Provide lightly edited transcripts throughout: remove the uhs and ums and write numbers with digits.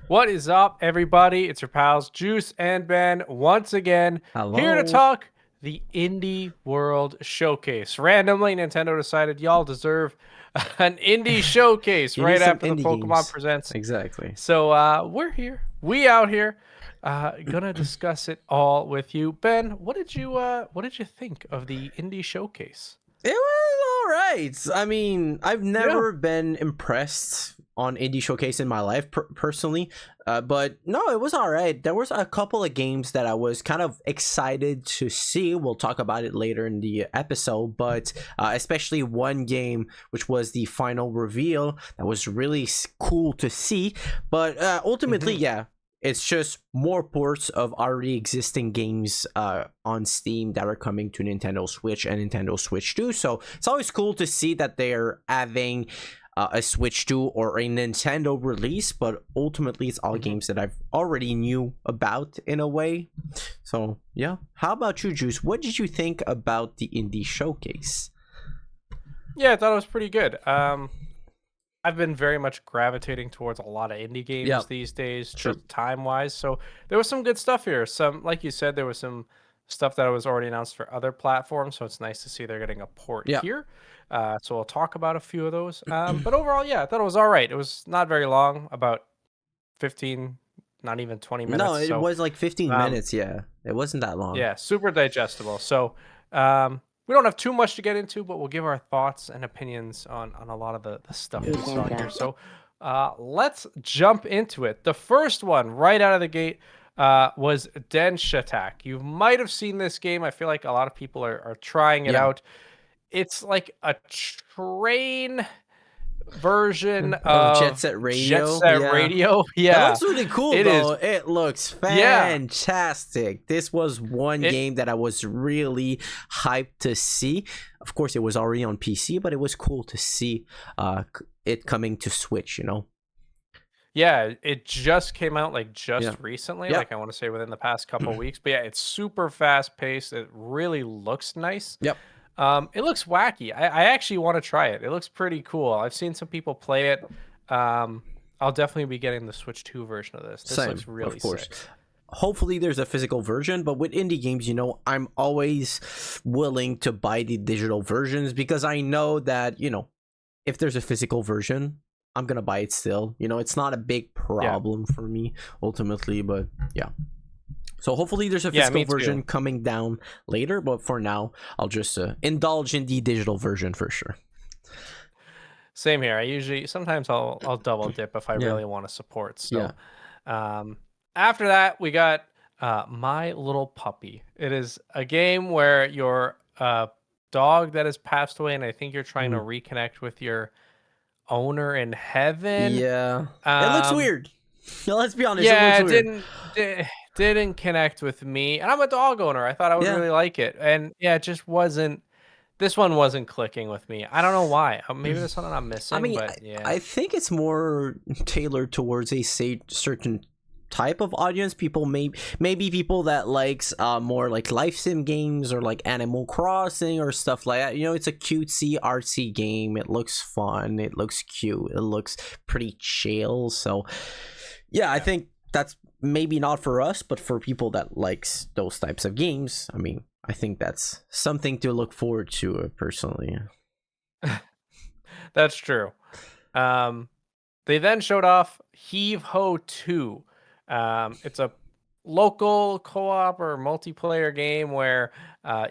What is up, everybody? It's your pals Juice and Ben once again here to Hello. talk the Indie World Showcase. Randomly, Nintendo decided y'all deserve an indie showcase You need right some after the indie Pokemon games. Presents. Exactly. So we're here, we out here, gonna discuss it all with you. Ben, what did you think of the Indie Showcase? It was all right. I mean, I've Yeah. never been impressed on Indie Showcase in my life personally, but no, it was all right. There was a couple of games that I was kind of excited to see. We'll talk about it later in the episode, but especially one game, which was the final reveal, that was really cool to see. But ultimately, Hmm. yeah, it's just more ports of already existing games on Steam that are coming to Nintendo Switch and Nintendo Switch 2. So it's always cool to see that they're having a Switch 2 or a Nintendo release, but ultimately it's all Hmm. games that I've already knew about in a way. So yeah. How about you, Juice? What did you think about the Indie Showcase? Yeah, I thought it was pretty good. I've been very much gravitating towards a lot of indie Yeah, games these days, true. just time wise. So there was some good stuff here. Some, like you said, there was some stuff that was already announced for other platforms. So it's nice to see they're getting a port Yeah. here. So we'll talk about a few of those. But overall, yeah, I thought it was all right. It was not very long, about 15, not even 20 No, minutes. it So was like 15 um, minutes. Yeah, it wasn't that long. yeah, super digestible. So we don't have too much to get into, but we'll give our thoughts and opinions on a lot of the stuff we Juice saw and here. Juice. So let's jump into it. The first one, right out of the gate, was Dench Attack. You might have seen this game. I feel like a lot of people are trying it Yeah. out. It's like a train version Of Jet of Set Jet Radio, Set yeah. Radio. It Yeah, looks really cool it is. though. It looks Yeah, fantastic. This was one it game that I was really hyped to see. Of course, it was already on PC, but it was cool to see it coming to Switch. Yeah, it just came out like Yeah. just recently, Yep. like I want to say within the past couple weeks. But yeah, it's super fast paced. It really looks nice. Yep. It looks wacky. I actually want to try it. It looks pretty cool. I've seen some people play it. Um, I'll definitely be getting the Switch 2 version of this. This looks Same, of really course. sick. Hopefully there's a physical version, but with indie games, I'm always willing to buy the digital versions because I know that, if there's a physical version, I'm gonna buy it still. It's not a big Yeah. problem for me ultimately, but yeah. So hopefully there's a Yeah, physical me too. version coming down later, but for now, I'll just indulge in the digital version for sure. Same here. I usually sometimes I'll double dip if I Yeah, really want to support. yeah, So um after that we got My Little Puppy. It is a game where you're a dog that has passed away and I think you're trying to mm, reconnect with your owner in heaven. yeah. It looks Um weird. Let's be honest, it looks yeah, it weird. didn't connect with me. And I'm a dog owner. I thought I would Yeah. really like it. And yeah, it just wasn't this one wasn't clicking with me. I don't know why. Maybe there's something I'm I missing, mean, but yeah. I think it's more tailored towards a certain type of audience. People maybe people that likes more like life sim games or like Animal Crossing or stuff like that. It's a cutesy artsy game. It looks fun. It looks cute. It looks pretty chill. So yeah, I Yeah. think that's maybe not for us, but for people that likes those types of games, I mean, I think that's something to look forward to personally. That's true. Um, they then showed off Heave Ho 2. It's a local co-op or multiplayer game where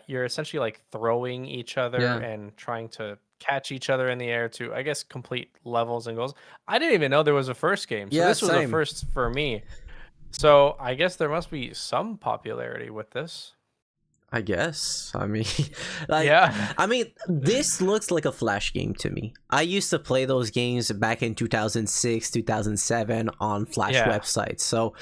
you're essentially like throwing each other Yeah. and trying to catch each other in the air to, I guess, complete levels and goals. I didn't even know there was a first game, so Yeah, this was a same. first for me. So I guess there must be some popularity with this. I guess. I mean, like, Yeah. this looks like a Flash game to me. I used to play those games back in 2006, 2007 on Flash Yeah. websites. So,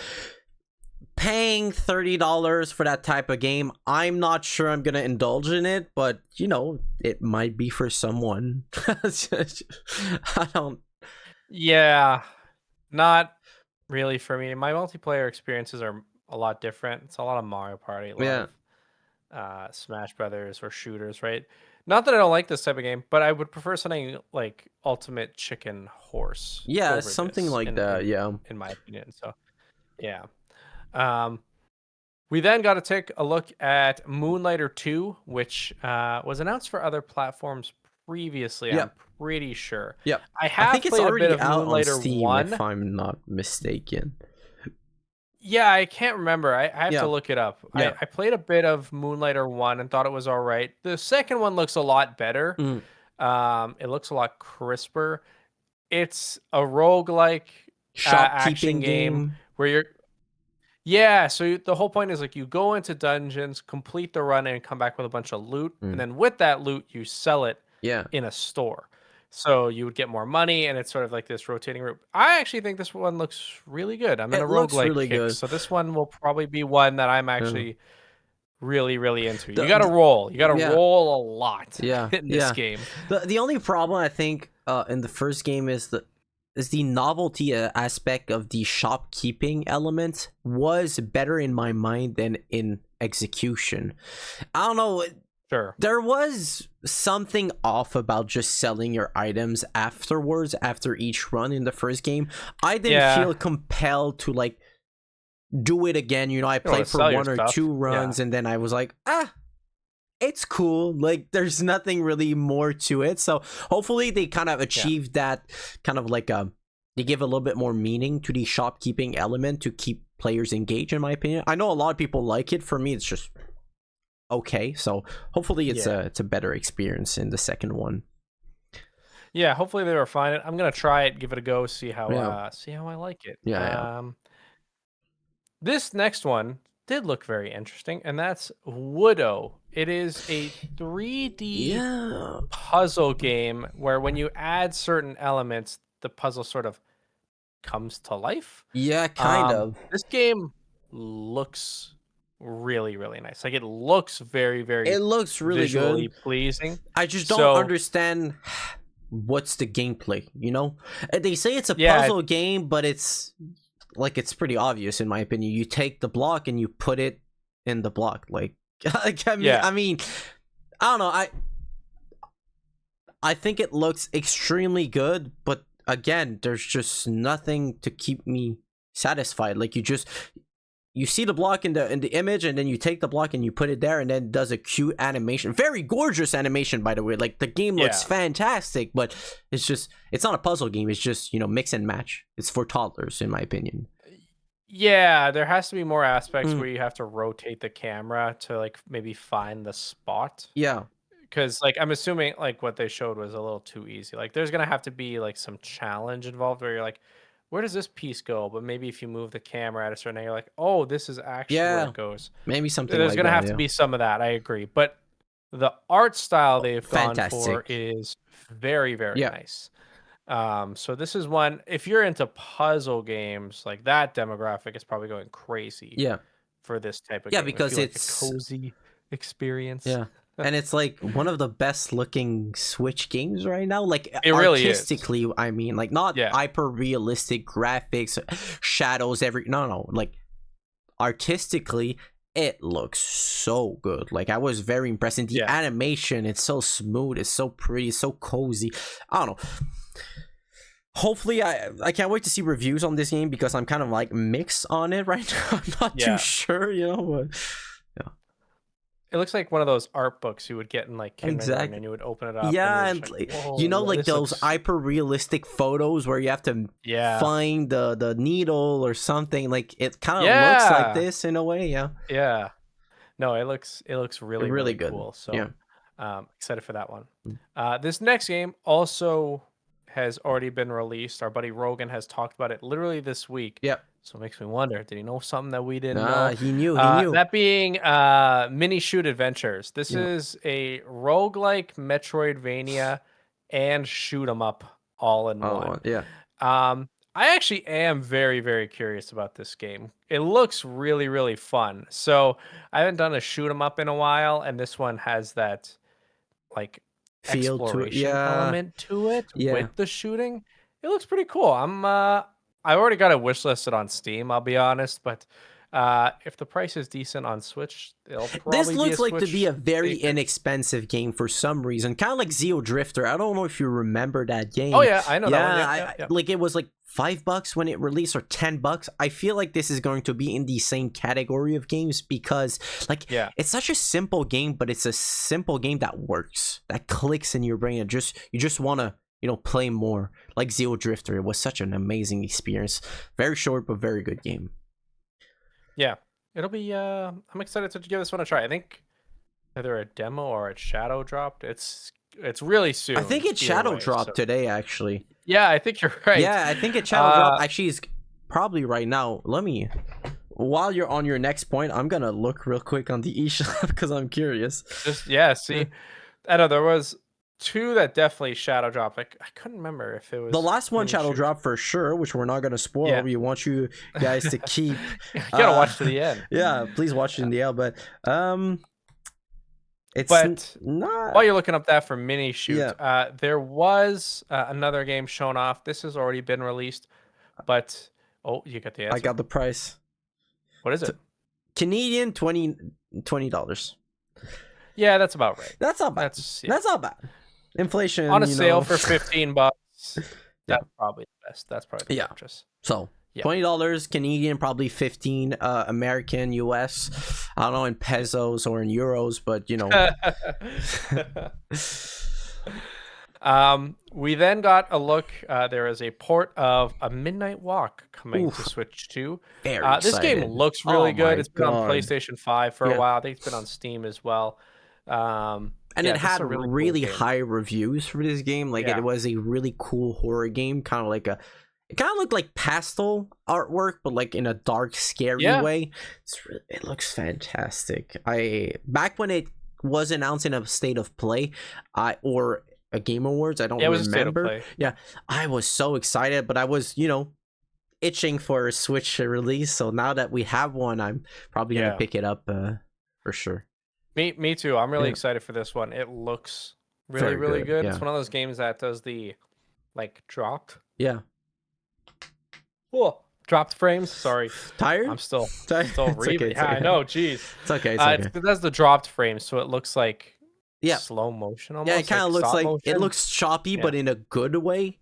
paying $30 for that type of game, I'm not sure I'm going to indulge in it, but, it might be for someone. I don't. Yeah. Not really for me. My multiplayer experiences are a lot different. It's a lot of Mario Party, a lot Yeah. of Smash Brothers or shooters, right? Not that I don't like this type of game, but I would prefer something like Ultimate Chicken Horse Yeah, over something this like in that. Yeah. my opinion. So yeah. Um, we then got to take a look at Moonlighter 2, which was announced for other platforms previously, I'm Yep. pretty sure. Yep. I I think have it's played a bit already of out on Moonlighter Steam, if 1. I'm not mistaken. Yeah, I can't remember. I have to Yeah. look it up. Yeah. I played a bit of Moonlighter 1 and thought it was all right. The second one looks a lot better. Mm. It looks a lot crisper. It's a roguelike action Shopkeeping game game. where you're yeah, so the whole point is like you go into dungeons, complete the run, and come back with a bunch of loot, and Mm. then with that loot, you sell it Yeah. in a store. So you would get more money, and it's sort of like this rotating route. I actually think this one looks really good. I'm in a It looks roguelike really kick, good. so this one will probably be one that I'm Yeah. actually really, really into. You The, got to the roll. You got to yeah. roll a lot Yeah. in this Yeah. game. The only problem I think in the first game is the novelty aspect of the shopkeeping element was better in my mind than in execution. I don't know. Sure. There was something off about just selling your items afterwards after each run in the first game. I didn't Yeah. feel compelled to like do it again. You know, I You don't want played to for sell your one or stuff. two Yeah. runs and then I was like, it's cool. Like there's nothing really more to it. So hopefully they kind of Yeah. achieve that kind of like they give a little bit more meaning to the shopkeeping element to keep players engaged, in my opinion. I know a lot of people like it. For me, it's just okay. So hopefully Yeah. it's a better experience in the second one. Yeah, hopefully they refine it. I'm gonna try it, give it a go, see how Yeah. I like it. Yeah. This next one did look very interesting, and that's Woodo. It is a 3D Yeah. puzzle game where when you add certain elements, the puzzle sort of comes to life. Yeah, kind of. This game looks really, really nice. Like it looks very, It very looks really visually good. pleasing. I just don't So understand what's the gameplay, you know? They say it's a yeah, puzzle game, but it's like it's pretty obvious in my opinion. You take the block and you put it in the block. Like yeah, I mean, I don't know. I think it looks extremely good, but again, there's just nothing to keep me satisfied. Like you see the block in the image and then you take the block and you put it there and then it does a cute animation, very gorgeous animation, by the way. Like the game looks yeah. fantastic, but it's not a puzzle game. It's just, you know, mix and match. It's for toddlers, in my opinion. Yeah, there has to be more aspects Mm, where you have to rotate the camera to like maybe find the spot. yeah. Because like I'm assuming like what they showed was a little too easy. Like there's gonna have to be like some challenge involved where you're like, where does this piece go? But maybe if you move the camera at a certain angle, you're like, oh, this is actually where Yeah, it goes. maybe something There's like gonna that. have to Yeah. be some of that. I agree. But the art style they've gone for Fantastic. is very, very Yeah. nice. So this is one, if you're into puzzle games, like that demographic is probably going crazy Yeah. for this type of Yeah, game. If because you like a it's cozy experience. yeah. And it's like one of the best looking Switch games right now. Like It really is. artistically, I mean, like not Yeah. hyper realistic graphics, shadows, no. Like artistically, it looks so good. Like I was very impressed. And the Yeah. animation, it's so smooth, it's so pretty, it's so cozy. I don't know. Hopefully, I can't wait to see reviews on this game because I'm kind of like mixed on it right now. I'm not too Yeah. sure, you know. But It looks like one of those art books you would get in like kindergarten exactly. and you would open it up Yeah, and and you're just like, you know, whoa, like this those looks hyper realistic photos where you have to yeah. find the needle or something. Like it kind of looks like Yeah. this in a way. Yeah, Yeah. No, it looks really, really really good. cool. So Yeah. excited for that one. Mm. This next game also has already been released. Our buddy Rogan has talked about it literally this week. Yep. So it makes me wonder, did he know something that we didn't Nah, know? he knew. He knew. That being Mini Shoot Adventures. This Yeah. is a roguelike Metroidvania and shoot 'em up all in one. Yeah. I actually am very, very curious about this game. It looks really, really fun. So I haven't done a shoot 'em up in a while, and this one has that like Feel to it. exploration Yeah. element to it Yeah. with the shooting. It looks pretty cool. I already got it wishlisted on Steam, I'll be honest, but If the price is decent on Switch, it'll This probably be a looks like to be Switch a very favorite. inexpensive game for some reason, kind of like Zeo Drifter. I don't know if you remember that Oh game. yeah, I know that one. Yeah, Yep, yep, yep. like it was like $5 when it released, or $10. I feel like this is going to be in the same category of games because, like, Yeah. it's such a simple game, but it's a simple game that works, that clicks in your brain, and you just want to play more. Like Zeo Drifter, it was such an amazing experience. Very short but very good game. Yeah. It'll be I'm excited to give this one a try. I think either a demo or a shadow dropped. It's really soon. I think it either shadow way, dropped so. today, actually. Yeah, I think you're right. Yeah, I think it shadow drop actually is probably right now. Let me, while you're on your next point, I'm gonna look real quick on the eShop because I'm curious. Just see. I know there was 2 that definitely shadow dropped. Like I couldn't remember if it was The last one Green shadow Shoes. drop for sure, which we're not gonna spoil. Yeah. We want you guys to keep. You gotta watch to the end. Yeah, please watch it in the end. But it's not. While you're looking up that for mini shoot, Yeah. there was another game shown off. This has already been released, but you got the answer. I got the price. What is it? Canadian $20. Yeah, that's about right. That's not bad. That's not bad. Inflation on a sale for $15. That's probably the best. That's probably the purchase. So $20 Canadian, probably 15 American, US. I don't know in pesos or in euros, but we then got a look. There is a port of A Midnight Walk coming to Switch 2. This game looks really good. It's been on PlayStation 5 for a while. I think it's been on Steam as well. And it had really cool high reviews for this game. Like it was a really cool horror game, kind of like it kind of looked like pastel artwork, but like in a dark, scary way. It looks fantastic. Back when it was announced in a state of play, or a Game Awards, I don't remember. Yeah, I was so excited, but I was itching for a Switch release. So now that we have one, I'm probably gonna pick it up for sure. Me too. I'm really excited for this one. It looks really good. Yeah. It's one of those games that does the dropped. Yeah. Cool. Dropped frames. Sorry. Tired? I'm still reading. Okay, yeah, I know. Jeez. It's okay. It does the dropped frames, so it looks like slow motion almost. Yeah, it kind of looks like motion. it looks choppy, but in a good way.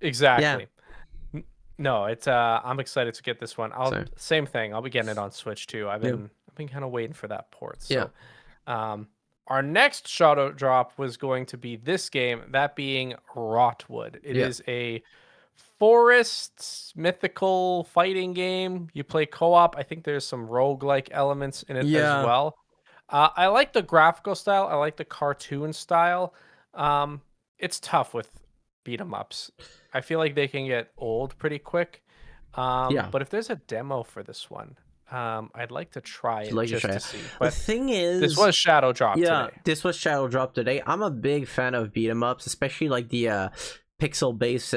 Exactly. Yeah. No, it's I'm excited to get this one. Same thing. I'll be getting it on Switch too. I've been kind of waiting for that port. So our next shadow drop was going to be this game, that being Rotwood. It is a forest mythical fighting game. You play co-op. I think there's some roguelike elements in it as well. I like the graphical style. I like the cartoon style. It's tough with beat 'em ups. I feel like they can get old pretty quick. But if there's a demo for this one, I'd like to try it to see. But the thing is, this was shadow drop today. This was shadow drop today. I'm a big fan of beat 'em ups, especially like the pixel based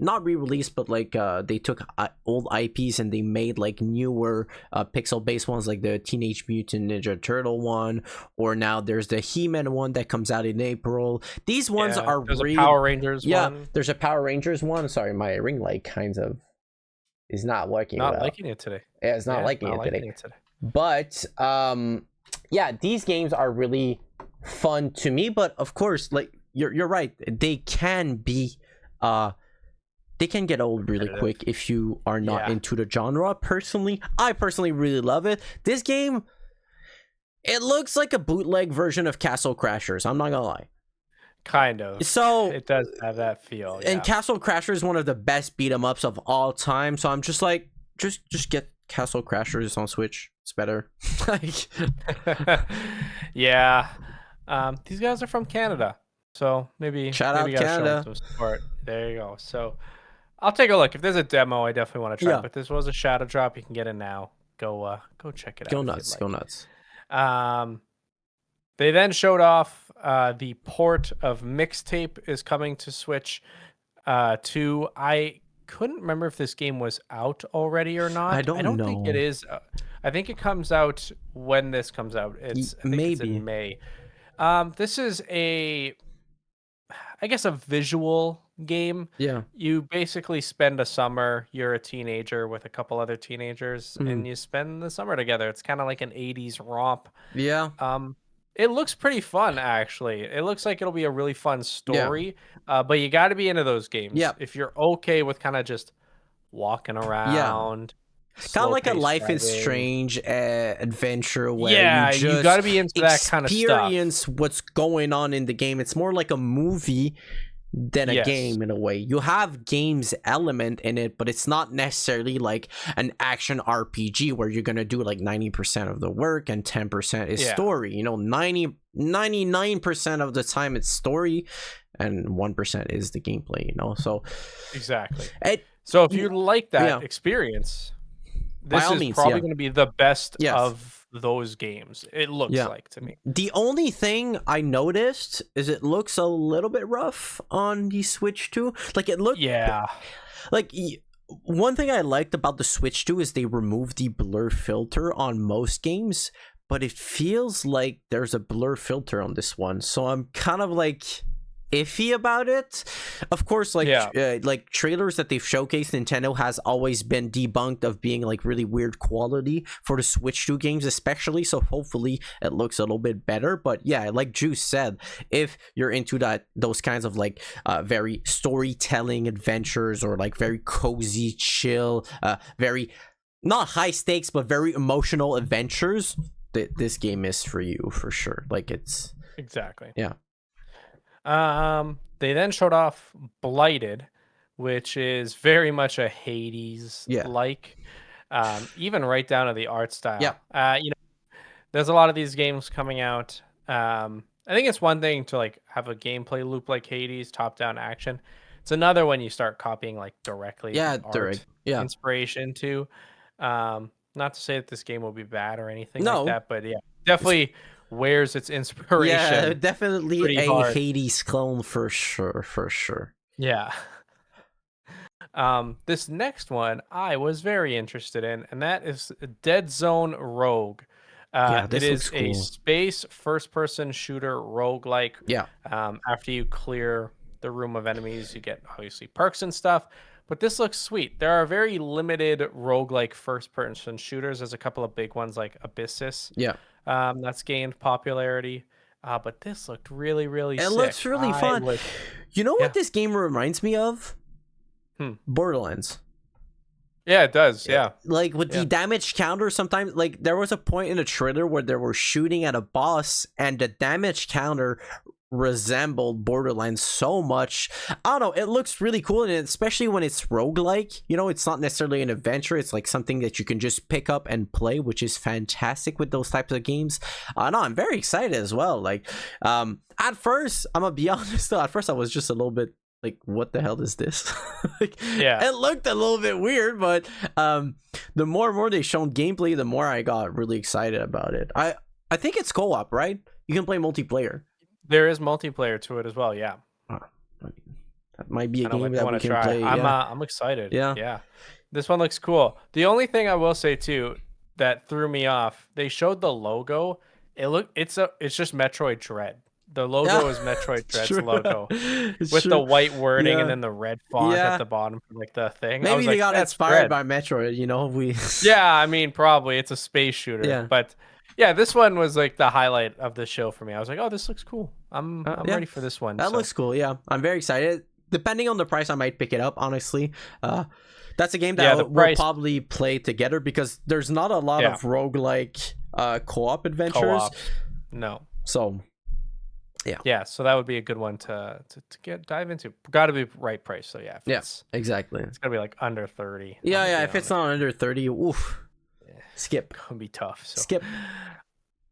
not re-release, but like they took old IPs and they made like newer pixel based ones, like the Teenage Mutant Ninja Turtle one, or now there's the He-Man one that comes out in April. These ones are there's a Power Rangers one. There's a Power Rangers one. Sorry, my ring light kind of is not working. Not liking it today. Yeah, it's not liking it today. But these games are really fun to me. But of course, like you're right, they can be they can get old really quick if you are not into the genre. I personally really love it. This game, it looks like a bootleg version of Castle Crashers. I'm not gonna lie. Kind of. So it does have that feel. And Castle Crashers is one of the best beat 'em ups of all time. So I'm just like, just get Castle Crashers on Switch. It's better. These guys are from Canada, so maybe shout out Canada. Some support. There you go. So I'll take a look. If there's a demo, I definitely want to try. But this was a shadow drop. You can get it now. Go check it out. Go nuts. Go nuts. They then showed off the port of Mixtape is coming to Switch 2. I couldn't remember if this game was out already or not. I don't know. think it is. I think it comes out when this comes out. It's in May. This is a I guess, a visual game. Yeah. You basically spend a summer, you're a teenager with a couple other teenagers, Mm. and you spend the summer together. It's kind of like an 80s romp. Yeah. Um, it looks pretty fun, actually. It looks like it'll be a really fun Yeah. story, but you got to be into those games. Yeah. If you're okay with kind of just walking Yeah. around, Kind of slow like a paced Life is driving. Strange adventure where you Yeah, you got just to be into that kind of stuff. experience what's going on in the game. It's more like a movie than a Yes. game in a way. You have games element in it, but it's not necessarily like an action RPG where you're going to do like 90% of the work and 10% is Yeah, story. You know, 99% of the time it's story and 1% is the gameplay, you know. So exactly. it So if you like yeah, that experience, by this all is means, probably yeah. going to be the best Yes. of those games. It looks Yeah. like to me. The only thing I noticed is it looks a little bit rough on the Switch 2. Like it looked Yeah. like one thing I liked about the Switch 2 is they removed the blur filter on most games, but it feels like there's a blur filter on this one. So I'm kind of like iffy about it. Of course, Yeah. like trailers that they've showcased, Nintendo has always been debunked of being like really weird quality for the Switch 2 games especially, so hopefully it looks a little bit better. But yeah, like Juice said, if you're into those kinds of like very storytelling adventures or like very cozy chill very not high stakes but very emotional adventures, this game is for you for sure. Like it's Exactly. yeah. They then showed off Blighted, which is very much a Hades Yeah. like, even right down to the art Yeah. style. There's a lot of these games coming out. I think it's one thing to like have a gameplay loop like Hades, top-down action. It's another when you start copying like directly the Yeah, art direct. Yeah. inspiration too. Not to say that this game will be bad or anything like No. that, but yeah, It's, definitely wears its yeah, inspiration definitely pretty a hard. Hades clone for sure, for sure. Yeah. This next one I was very interested in, and that is Dead Zone Rogue. Yeah, It this is looks a cool. space first-person shooter roguelike. Yeah. After you clear the room of enemies, you get obviously perks and stuff. But this looks sweet. There are very limited roguelike first-person shooters. There's a couple of big ones like Abyssus, Yeah. that's gained popularity. But this looked really, really It looks sick. really I fun. was, You know yeah. what this game reminds me of? Hmm. Borderlands. Yeah, it does. Yeah, Yeah. like with the Yeah. damage counter sometimes like there was a point in the trailer where they were shooting at a boss and the damage counter resembled Borderlands so much. I don't know, it looks really cool, and especially when it's roguelike, you know, it's not necessarily an adventure, it's like something that you can just pick up and play, which is fantastic with those types of games. No, I'm very excited as well. Like at first, I'm gonna be honest though, at first I was just a little bit like, what the hell is this? Like, Yeah. it looked a little bit weird, but the more and more they shown gameplay, the more I got really excited about it. I think it's co-op, right? You can play multiplayer. There is multiplayer to it as well. Yeah. I mean, that might be a Kind of game make me that want we to can try. play. Yeah, I'm excited. yeah, Yeah. This one looks cool. The only thing I will say too that threw me off, they showed the logo. It's just Metroid Dread. The yeah. logo is Metroid It's Dread's true. logo It's with the true. white wording and Yeah, then the red font at yeah. the bottom for like the thing. I was Maybe they like, got that's inspired Dread. by Metroid. You know, we. Yeah, I mean, probably it's a space shooter, Yeah. but yeah, this one was like the highlight of the show for me. I was like, oh, this looks cool. I'm Yeah. ready for this one. That So looks cool. Yeah, I'm very excited. Depending on the price, I might pick it up. Honestly, that's a game yeah, the that we'll price, probably play together because there's not a lot yeah, of roguelike co-op adventures. co-ops. No. So Yeah, so that would be a good one to get dive into. Got to be right price. So yeah, if yeah, it's exactly. it's gonna be like under 30. Yeah, I'm yeah. gonna be If it's honest. not under 30, oof, Yeah, skip, gonna be tough. So skip.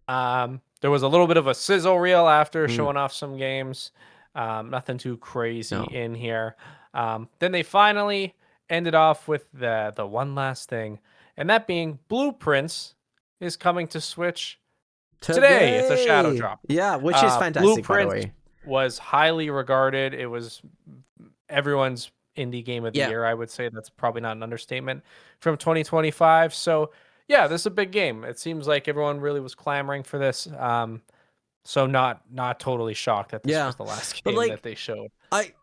there was a little bit of a sizzle reel after Mm, showing off some games. Nothing too crazy no. in here. Then they finally ended off with the one last thing, and that being Blueprints is coming to Switch today. It's a shadow Today, drop. yeah, which is fantastic, by the Blueprints way. was highly regarded. It was everyone's indie game of the Yeah, year. I would say that's probably not an understatement from 2025. So yeah, this is a big game. It seems like everyone really was clamoring for this. So not totally shocked that this Yeah, was the last but game that like they showed.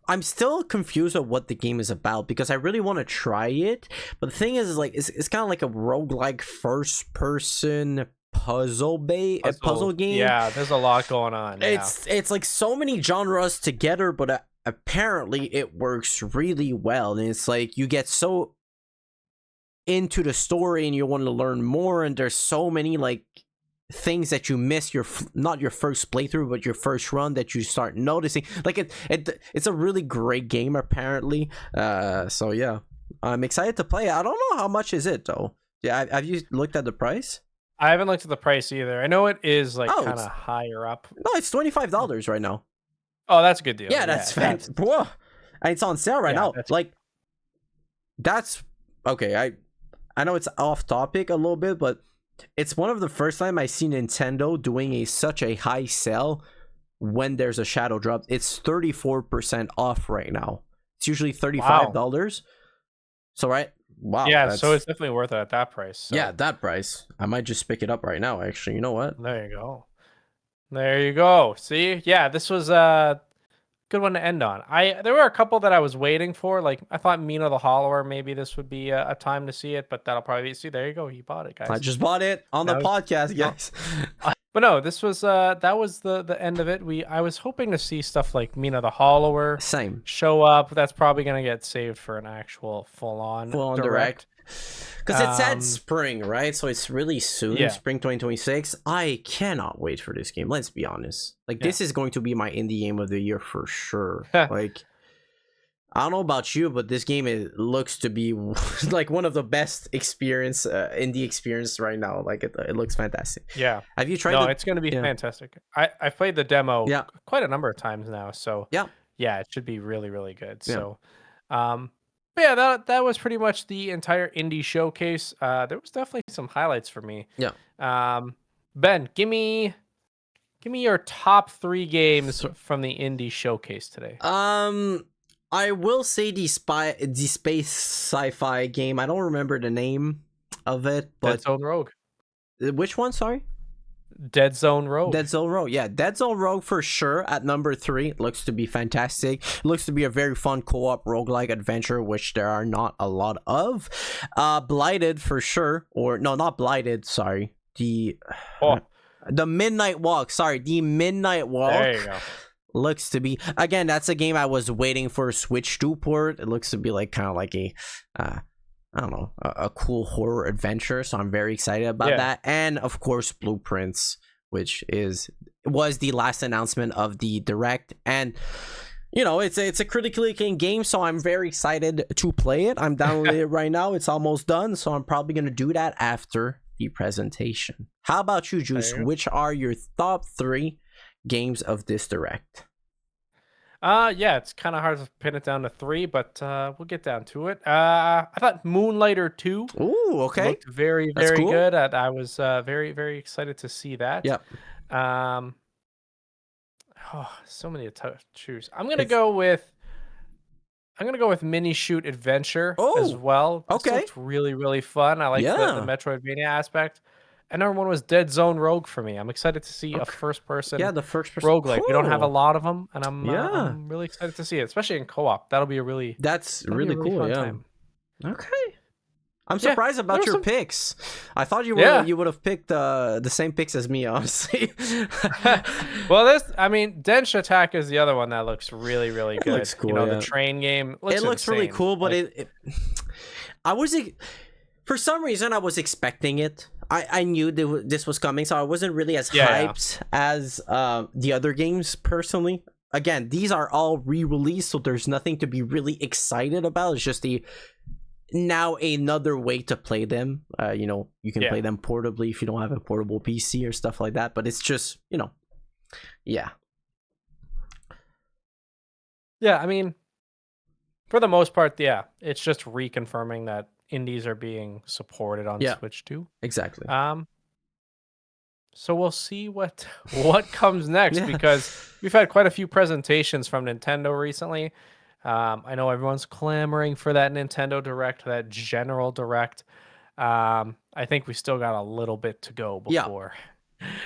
I'm still confused of what the game is about because I really want to try it. But the thing is like it's kind of like a roguelike first person puzzle game. Yeah, there's a lot going on. Yeah. It's like so many genres together, but apparently it works really well. And it's like you get so into the story and you want to learn more, and there's so many like things that you miss your not your first playthrough but your first run that you start noticing. Like it's a really great game apparently. So yeah, I'm excited to play it. I don't know how much is it though. Yeah, have you looked at the price? I haven't looked at the price either. I know it is like Oh, kind it's of higher up. no, it's $25 right now. Oh, that's a good deal. Yeah, that's fantastic. Whoa. And it's on sale right now. Like that's okay. I know it's off topic a little bit, but it's one of the first time I see Nintendo doing such a high sale when there's a shadow drop. It's 34% off right now. It's usually $35. So right, wow. Yeah, so it's definitely worth it at that price. So. Yeah, that price. I might just pick it up right now. Actually, you know what? There you go. There you go. See, yeah, this was a good one to end on. There were a couple that I was waiting for. Like I thought Mina the Hollower, maybe this would be a time to see it, but that'll probably be. See, there you go. You bought it, guys. I just bought it on the podcast, guys. But no, this was that was the end of it. I was hoping to see stuff like Mina the Hollower show up. That's probably gonna get saved for an actual full on direct. Because it said spring, right? So it's really soon, spring 2026. I cannot wait for this game. Let's be honest. Like this is going to be my indie game of the year for sure. Like I don't know about you, but this game looks to be like one of the best indie experience right now. Like it looks fantastic. Yeah. Have you tried? No, it's going to be fantastic. I've played the demo quite a number of times now, so yeah, it should be really really good. So, but yeah, that was pretty much the entire indie showcase. There was definitely some highlights for me. Yeah. Ben, give me your top 3 games from the indie showcase today. I will say the space sci-fi game. I don't remember the name of it, but Dead Zone Rogue. Which one? Sorry. Dead Zone Rogue. Dead Zone Rogue. Yeah, Dead Zone Rogue for sure at number 3. It looks to be fantastic. It looks to be a very fun co-op roguelike adventure, which there are not a lot of. Blighted for sure. Or no, not Blighted, sorry. The Midnight Walk. Sorry, the Midnight Walk. There you go. Looks to be, again, that's a game I was waiting for a Switch 2 port. It looks to be like kind of like a I don't know, a cool horror adventure, so I'm very excited about that. And of course Blueprints, which was the last announcement of the direct, and you know, it's a critically acclaimed game, so I'm very excited to play it. I'm downloading it right now. It's almost done, so I'm probably gonna do that after the presentation. How about you, Juice? Which are your top 3 games of this direct? Yeah, it's kind of hard to pin it down to 3, but we'll get down to it. I thought Moonlighter 2 looked very, very good. I was very, very excited to see that. Yep. So many to choose. I'm gonna go with Mini Shoot Adventure as well. This looked really, really fun. I like the Metroidvania aspect. And number 1 was Dead Zone Rogue for me. I'm excited to see a first-person roguelike. We don't have a lot of them, and I'm really excited to see it, especially in co-op. That'll be a really really cool. Fun time. Okay. I'm surprised about your picks. I thought you would have picked the same picks as me, honestly. Well, Dench Attack is the other one that looks really, really good. It looks cool, the train game. It looks really cool, but for some reason I was expecting it. I knew this was coming, so I wasn't really as hyped as the other games personally. Again, these are all re-released, so there's nothing to be really excited about. It's just now another way to play them. You can play them portably if you don't have a portable PC or stuff like that, but it's just, yeah, I mean, for the most part, it's just reconfirming that indies are being supported on Switch too. Exactly. So we'll see what comes next because we've had quite a few presentations from Nintendo recently. I know everyone's clamoring for that Nintendo Direct, that general Direct. I think we still got a little bit to go before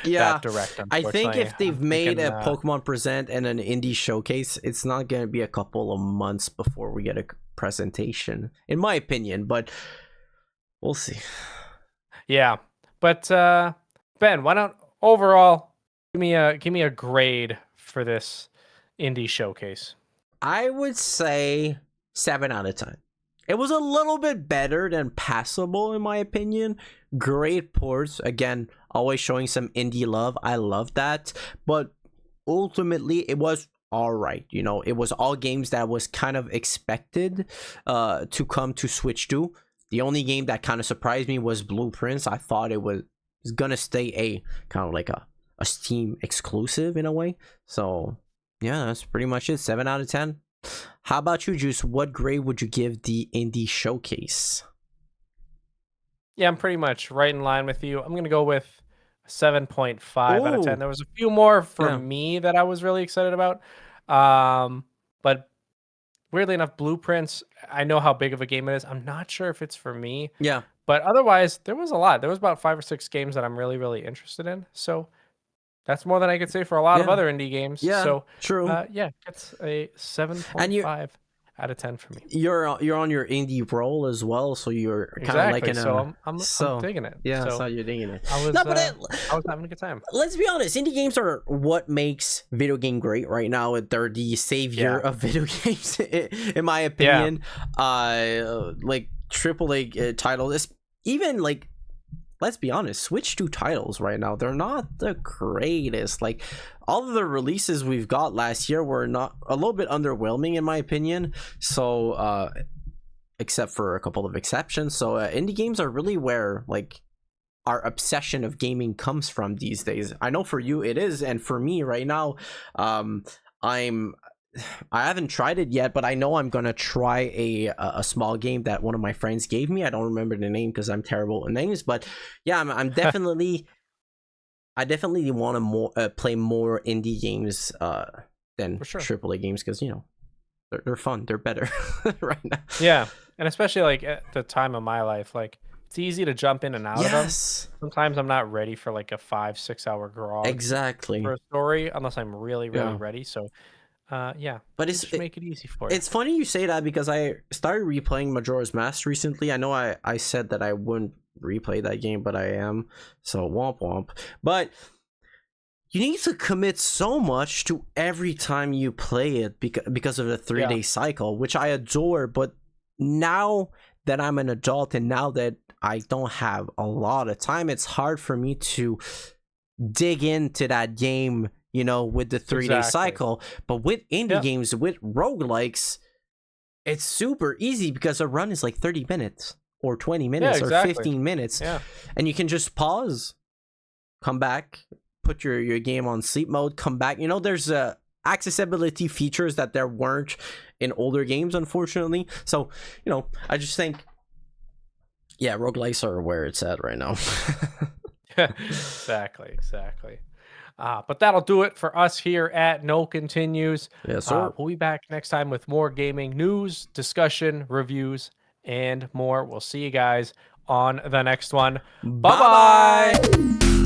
Yeah, that direct, I think unfortunately. if they've I'm made thinking, a Pokemon Present and an indie showcase, it's not going to be a couple of months before we get a presentation, in my opinion. But we'll see. yeah. But Ben, why don't overall give me a grade for this indie showcase? I would say 7 out of 10. It was a little bit better than passable, in my opinion. Great ports. Again, always showing some indie love. I love that. But ultimately, it was all right. You know, it was all games that was kind of expected to come to Switch 2. The only game that kind of surprised me was Blueprints. I thought it was gonna stay a kind of like a Steam exclusive in a way. So yeah, that's pretty much it. 7 out of 10. How about you, Juice? What grade would you give the indie showcase? Yeah, I'm pretty much right in line with you. I'm gonna go with a 7.5 out of 10. Oh, There was a few more for yeah, me that I was really excited about. But weirdly enough, Blueprints, I know how big of a game it is. I'm not sure if it's for me, yeah, but otherwise, there was a lot. There was about 5 or 6 games that I'm really, really interested in. So that's more than I could say for a lot of yeah, other indie games. yeah. So, True. yeah, it's a And 7.5 out of 10 for me. you're on your indie roll as well, so you're kind of like Exactly. in So a I'm so digging it. yeah, so So you're digging it. I No, was but I was having a good time. let's be honest, indie games are what makes video game great right now. They're the savior Yeah. of video games, in my Yeah. opinion. Like AAA titles, even like, let's be honest, Switch 2 titles right now, they're not the greatest. Like, all of the releases we've got last year were not a little bit underwhelming, in my opinion. So, except for a couple of exceptions. So, indie games are really where, like, our obsession of gaming comes from these days. I know for you it is, and for me right now, um, I'm I haven't tried it yet, but I know I'm gonna try a small game that one of my friends gave me. I don't remember the name because I'm terrible with names, but yeah, I'm definitely I definitely want to more play more indie games than For sure. AAA games because you know they're fun, they're better right now. Yeah. And especially like at the time of my life, like it's easy to jump in and out of them. Yes, Sometimes I'm not ready for like a 5, 6 hour grog for exactly. a story unless I'm really, really Yeah, ready. So, yeah, but they just make it easy for you. it's funny you say that because I started replaying Majora's Mask recently. I know I said that I wouldn't replay that game, but I am. So womp womp. But you need to commit so much to every time you play it because of the 3 day Yeah, cycle, which I adore. But now that I'm an adult and now that I don't have a lot of time, it's hard for me to dig into that game, you know, with the 3 day exactly. cycle. But with indie Yeah. games, with roguelikes, it's super easy because a run is like 30 minutes or 20 Yeah, minutes or exactly. 15 minutes. Yeah. And you can just pause, come back, put your game on sleep mode, come back. You know, there's accessibility features that there weren't in older games, unfortunately. So, you know, I just think, yeah, roguelikes are where it's at right now. Exactly, exactly. But that'll do it for us here at No Continues. Yes, sir. We'll be back next time with more gaming news, discussion, reviews, and more. We'll see you guys on the next one. Bye Bye bye. bye.